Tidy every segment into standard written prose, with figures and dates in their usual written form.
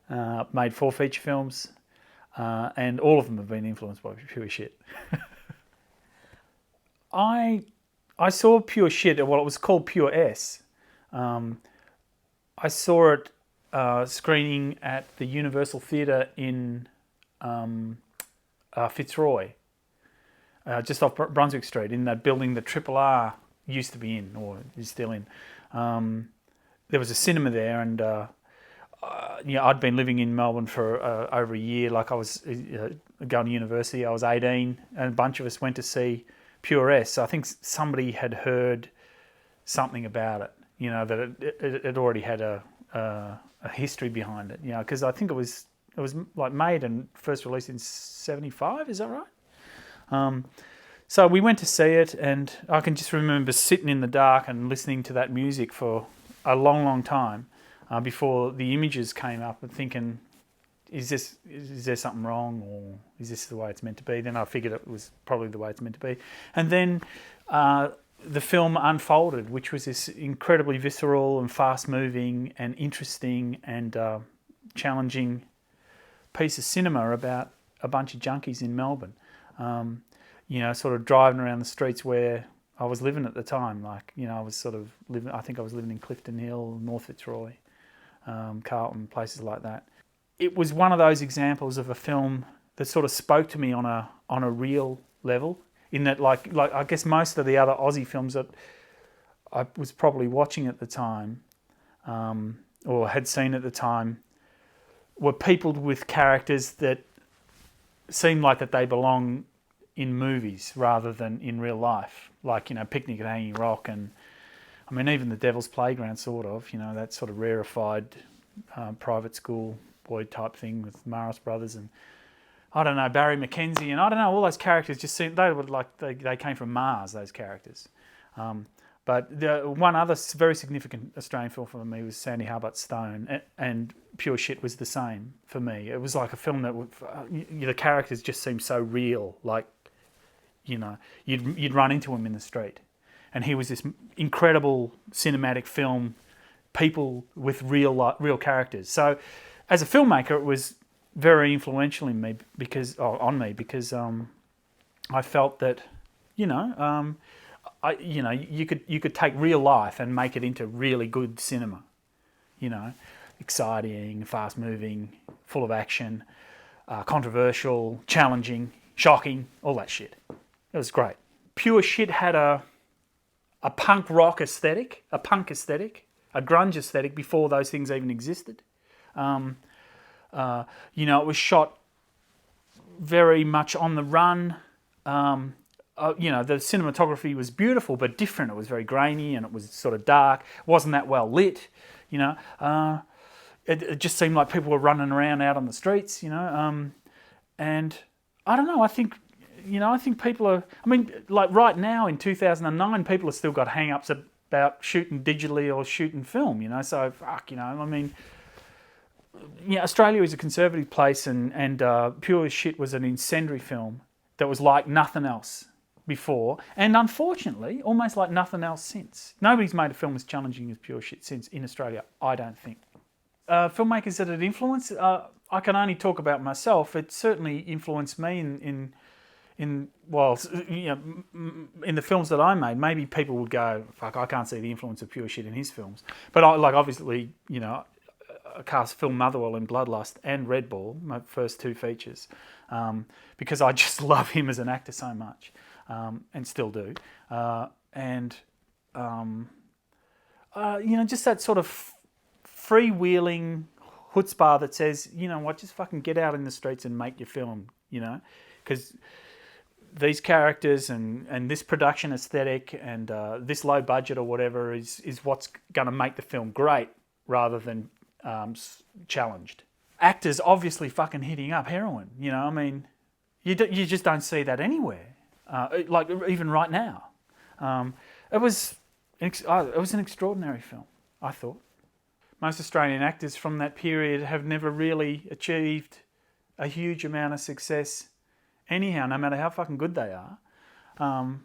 Made 4 feature films, and all of them have been influenced by Pure Shit. I I saw Pure Shit. Well, it was called Pure S. I saw it screening at the Universal Theatre in Fitzroy, just off Brunswick Street, in that building that Triple R used to be in, or is still in. There was a cinema there, and I'd been living in Melbourne for over a year. Like I was going to university. I was 18, and a bunch of us went to see Pure S. So I think somebody had heard something about it. That it already had a history behind it. Because I think it was like made and first released in '75. Is that right? So we went to see it, and I can just remember sitting in the dark and listening to that music for a long, long time before the images came up, and thinking, is there something wrong, or is this the way it's meant to be? Then I figured it was probably the way it's meant to be. And then the film unfolded, which was this incredibly visceral and fast-moving and interesting and challenging piece of cinema about a bunch of junkies in Melbourne. Sort of driving around the streets where I was living at the time. I was sort of living. I think I was living in Clifton Hill, North Fitzroy, Carlton, places like that. It was one of those examples of a film that sort of spoke to me on a real level. In that, like I guess most of the other Aussie films that I was probably watching at the time, or had seen at the time, were peopled with characters that seemed like that they belong in movies rather than in real life. Like, Picnic at Hanging Rock, and I mean even The Devil's Playground, sort of, that sort of rarefied private school boy type thing with Maris Brothers, and I don't know, Barry McKenzie, and I don't know, all those characters just seemed, they came from Mars, those characters. But the one other very significant Australian film for me was Sandy Harbutt's Stone, and Pure Shit was the same for me. It was like a film that the characters just seemed so real, like, you'd run into him in the street, and he was this incredible cinematic film, people with real characters. So, as a filmmaker, it was very influential on me because I felt that you could take real life and make it into really good cinema, exciting, fast moving, full of action, controversial, challenging, shocking, all that shit. It was great. Pure Shit had a punk rock aesthetic, a punk aesthetic, a grunge aesthetic before those things even existed. It was shot very much on the run. The cinematography was beautiful but different. It was very grainy and it was sort of dark. It wasn't that well lit. It just seemed like people were running around out on the streets. And I don't know. I think people are. I mean, like right now in 2009, people have still got hang-ups about shooting digitally or shooting film. So fuck. I mean. Australia is a conservative place, and Pure Shit was an incendiary film that was like nothing else before, and unfortunately, almost like nothing else since. Nobody's made a film as challenging as Pure Shit since in Australia, I don't think. Filmmakers that it influenced, I can only talk about myself. It certainly influenced me in the films that I made. Maybe people would go, "Fuck, I can't see the influence of Pure Shit in his films," but obviously, I cast Phil Motherwell in Bloodlust and Red Ball, my first 2 features, because I just love him as an actor so much, and still do. Just that sort of freewheeling chutzpah that says, just fucking get out in the streets and make your film, because these characters and this production aesthetic and this low budget or whatever is what's going to make the film great rather than challenged. Actors obviously fucking hitting up heroin. I mean, you just don't see that anywhere. Like even right now, it was an extraordinary film. I thought most Australian actors from that period have never really achieved a huge amount of success. Anyhow, no matter how fucking good they are. Do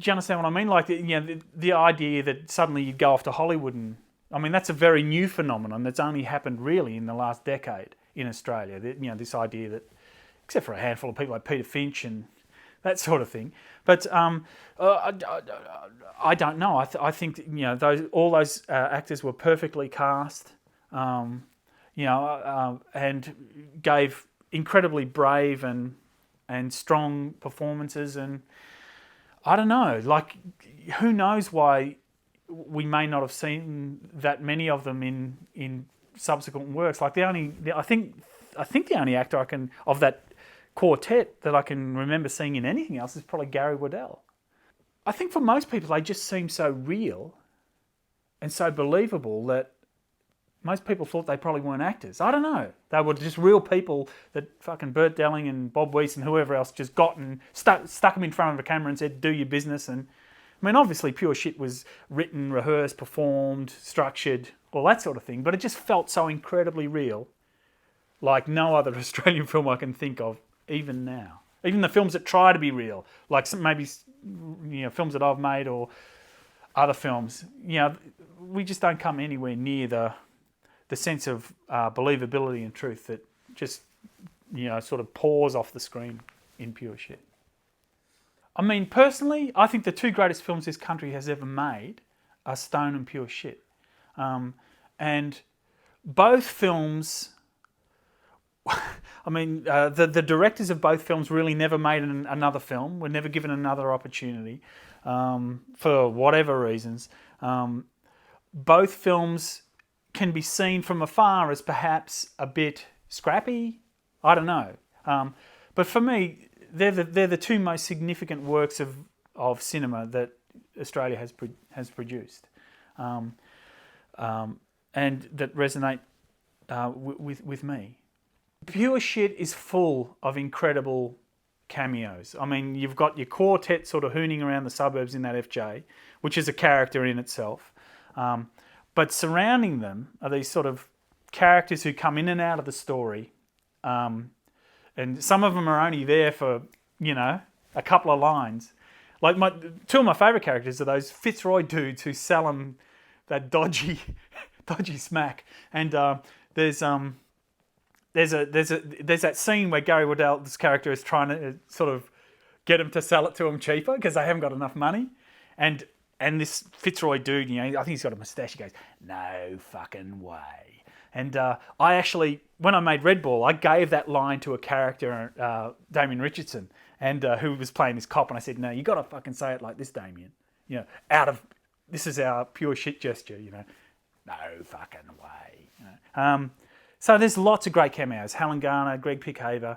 you understand what I mean? Like the idea that suddenly you'd go off to Hollywood and I mean, that's a very new phenomenon that's only happened really in the last decade in Australia. This idea that, except for a handful of people like Peter Finch and that sort of thing. But I don't know. I think all those actors were perfectly cast, and gave incredibly brave and strong performances. And I don't know, like, who knows why we may not have seen that many of them in subsequent works. Like I think the only actor I can of that quartet that I can remember seeing in anything else is probably Gary Waddell. I think for most people they just seem so real and so believable that most people thought they probably weren't actors. I don't know. They were just real people that fucking Bert Delling and Bob Weiss and whoever else just got and stuck them in front of a camera and said, do your business. And I mean, obviously Pure Shit was written, rehearsed, performed, structured, all that sort of thing, but it just felt so incredibly real, like no other Australian film I can think of, even now. Even the films that try to be real, like films that I've made or other films, we just don't come anywhere near the sense of believability and truth that just, sort of pours off the screen in Pure Shit. I mean, personally, I think the two greatest films this country has ever made are Stone and Pure Shit. And both films, I mean, the directors of both films really never made another film, were never given another opportunity for whatever reasons. Both films can be seen from afar as perhaps a bit scrappy. I don't know. But for me, they're the two most significant works of cinema that Australia has produced, and that resonate with me. Pure Shit is full of incredible cameos. I mean, you've got your quartet sort of hooning around the suburbs in that FJ, which is a character in itself. But surrounding them are these sort of characters who come in and out of the story. And some of them are only there for, a couple of lines. Like two of my favourite characters are those Fitzroy dudes who sell them that dodgy smack. And there's that scene where Gary Waddell's character is trying to sort of get them to sell it to him cheaper because they haven't got enough money. And this Fitzroy dude, I think he's got a moustache. He goes, "No fucking way." And I actually, when I made Red Ball, I gave that line to a character, Damien Richardson, and who was playing this cop. And I said, "No, you got to fucking say it like this, Damien. This is our Pure Shit gesture. No fucking way." So there's lots of great cameos. Helen Garner, Greg Pickhaver,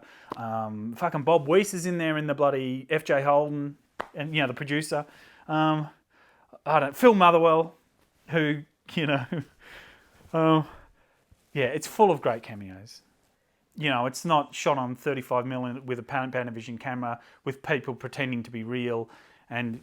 fucking Bob Weiss is in there in the bloody F.J. Holden, and the producer. Phil Motherwell, who it's full of great cameos. It's not shot on 35mm with a Panavision camera with people pretending to be real, and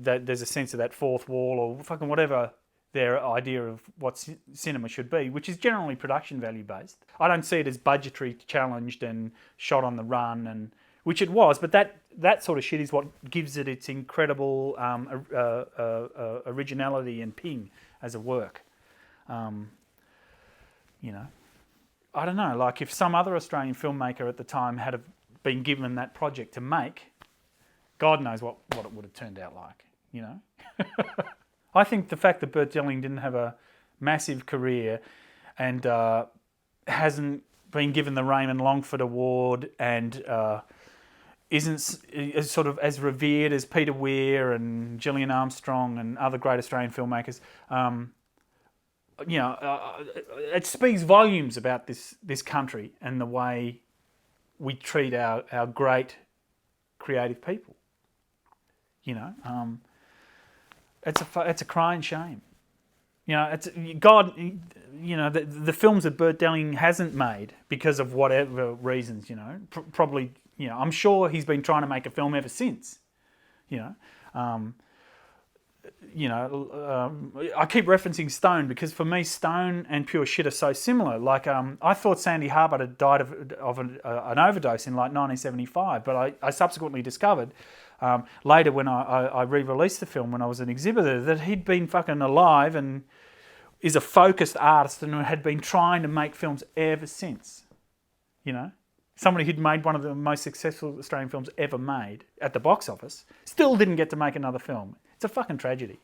that there's a sense of that fourth wall or fucking whatever their idea of what cinema should be, which is generally production value based. I don't see it as budgetary challenged and shot on the run, and which it was, but that sort of shit is what gives it its incredible originality and ping as a work. I don't know, like if some other Australian filmmaker at the time had been given that project to make, God knows what it would have turned out like, I think the fact that Bert Delling didn't have a massive career and hasn't been given the Raymond Longford Award and isn't sort of as revered as Peter Weir and Gillian Armstrong and other great Australian filmmakers, it speaks volumes about this country and the way we treat our great creative people. It's a crying shame. It's God. The films that Bert Delling hasn't made because of whatever reasons. Probably. I'm sure he's been trying to make a film ever since. I keep referencing Stone because for me, Stone and Pure Shit are so similar. Like, I thought Sandy Harbert had died of an overdose in like 1975, but I subsequently discovered later when I re-released the film when I was an exhibitor that he'd been fucking alive and is a focused artist and had been trying to make films ever since. You know, somebody who'd made one of the most successful Australian films ever made at the box office still didn't get to make another film. It's a fucking tragedy.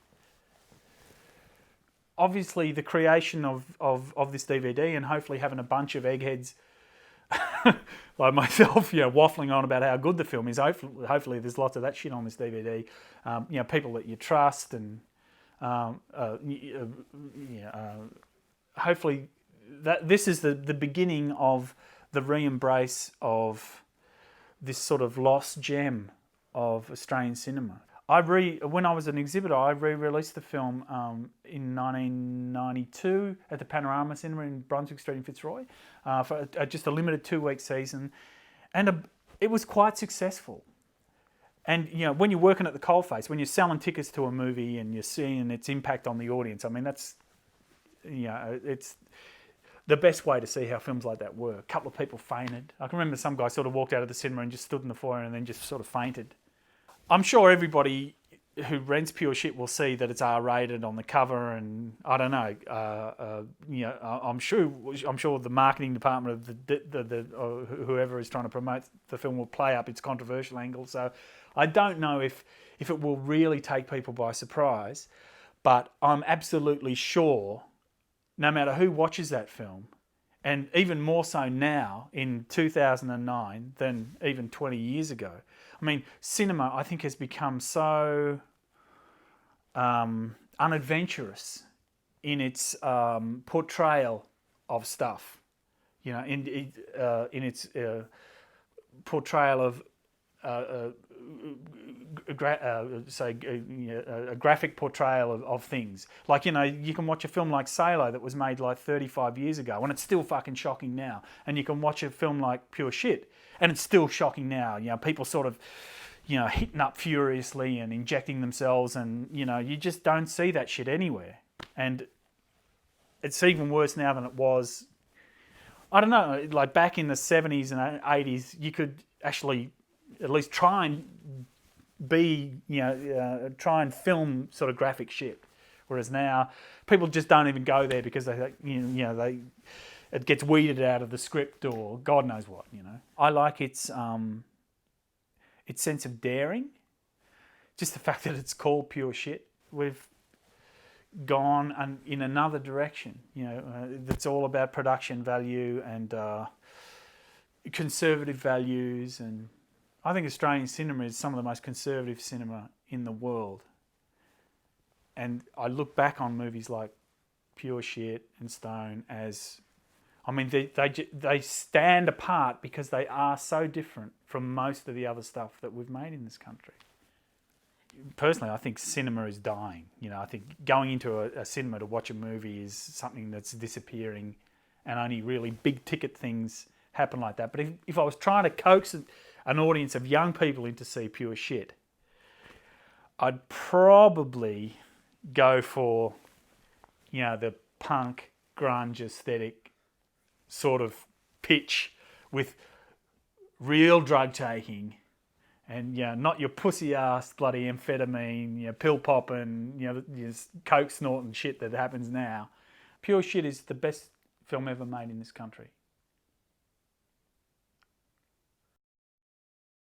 Obviously, the creation of this DVD and hopefully having a bunch of eggheads like myself, waffling on about how good the film is. Hopefully there's lots of that shit on this DVD. People that you trust, and hopefully that this is the beginning of the re-embrace of this sort of lost gem of Australian cinema. When I was an exhibitor, I re-released the film in 1992 at the Panorama Cinema in Brunswick Street in Fitzroy for just a limited 2-week season, and it was quite successful. And when you're working at the coalface, when you're selling tickets to a movie and you're seeing its impact on the audience, I mean that's it's the best way to see how films like that work. A couple of people fainted. I can remember some guy sort of walked out of the cinema and just stood in the foyer and then just sort of fainted. I'm sure everybody who rents Pure Shit will see that it's R-rated on the cover, and I don't know. I'm sure the marketing department of the whoever is trying to promote the film will play up its controversial angle. So I don't know if it will really take people by surprise, but I'm absolutely sure, no matter who watches that film, and even more so now in 2009 than even 20 years ago. I mean, cinema, I think, has become so unadventurous in its portrayal of stuff. In its portrayal of a graphic portrayal of things. Like, you can watch a film like Salo that was made like 35 years ago and it's still fucking shocking now. And you can watch a film like Pure Shit and it's still shocking now. People sort of, hitting up furiously and injecting themselves, and, you just don't see that shit anywhere. And it's even worse now than it was, I don't know, like back in the 70s and 80s, you could actually at least try and try and film sort of graphic shit. Whereas now, people just don't even go there because it gets weeded out of the script or God knows what. I like its sense of daring, just the fact that it's called Pure Shit. We've gone in another direction. That's all about production value and conservative values, and I think Australian cinema is some of the most conservative cinema in the world. And I look back on movies like Pure Shit and Stone as, I mean, they stand apart because they are so different from most of the other stuff that we've made in this country. Personally, I think cinema is dying. I think going into a cinema to watch a movie is something that's disappearing, and only really big ticket things happen like that. But if I was trying to coax an audience of young people in to see Pure Shit, I'd probably go for, the punk, grunge aesthetic sort of pitch with real drug taking and, not your pussy ass bloody amphetamine, pill popping, coke snorting shit that happens now. Pure Shit is the best film ever made in this country.